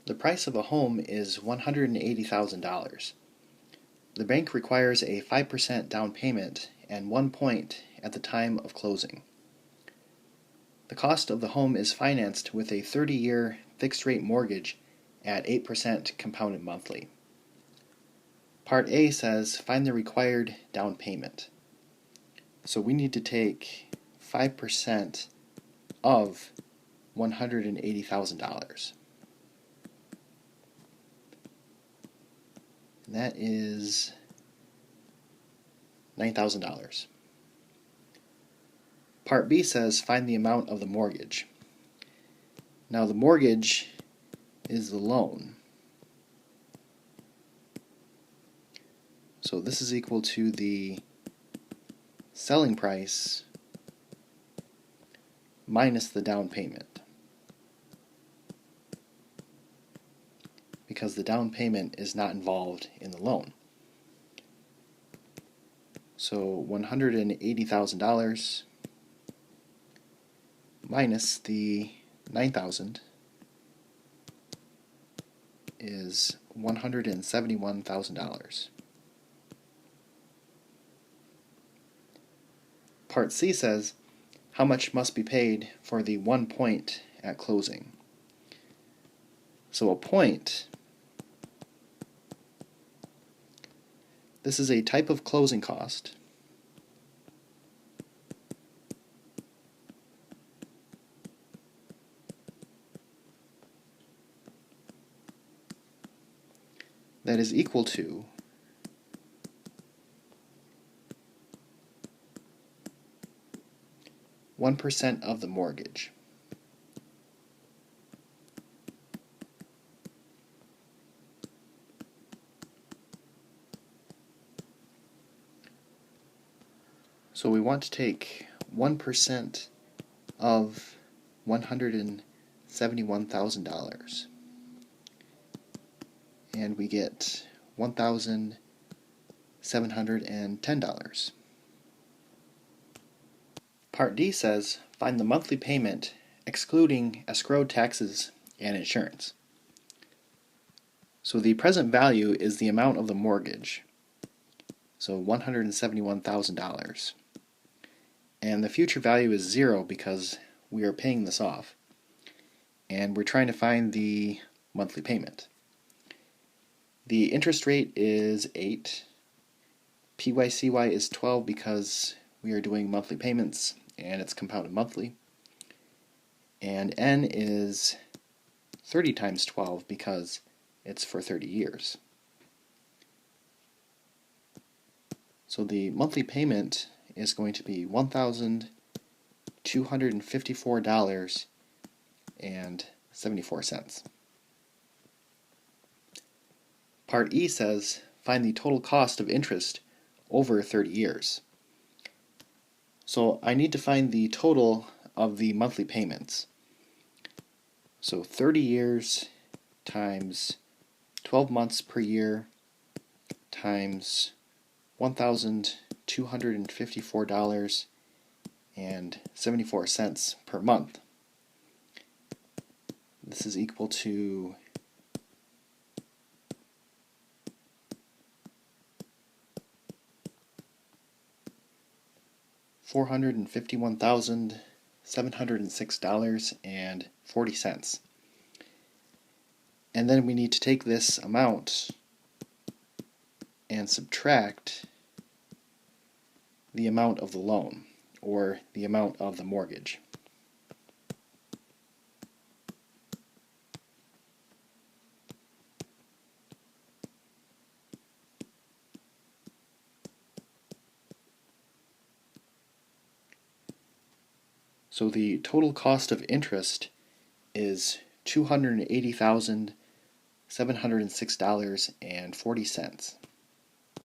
The price of a home is $180,000. The bank requires a 5% down payment and 1 point at the time of closing. The cost of the home is financed with a 30-year fixed-rate mortgage at 8% compounded monthly. Part A says find the required down payment. So we need to take 5% of $180,000. And that is $9,000. Part B says find the amount of the mortgage. Now the mortgage is the loan. So this is equal to the selling price minus the down payment, because the down payment is not involved in the loan. So $180,000 minus the $9,000 is $171,000. Part C says how much must be paid for the 1 point at closing. So a point, this is a type of closing cost that is equal to $1% of the mortgage. So we want to take 1% of $171,000, and we get $1,710. Part D says find the monthly payment excluding escrow taxes and insurance. So the present value is the amount of the mortgage, so $171,000. And the future value is 0 because we are paying this off. And we're trying to find the monthly payment. The interest rate is 8. PYCY is 12 because we are doing monthly payments and it's compounded monthly. And N is 30 times 12 because it's for 30 years. So the monthly payment is going to be $1,254.74. Part E says find the total cost of interest over 30 years. So I need to find the total of the monthly payments. So 30 years times 12 months per year times $1,254.74 per month. This is equal to $451,706.40. And then we need to take this amount and subtract the amount of the loan, or the amount of the mortgage. So the total cost of interest is $280,706.40.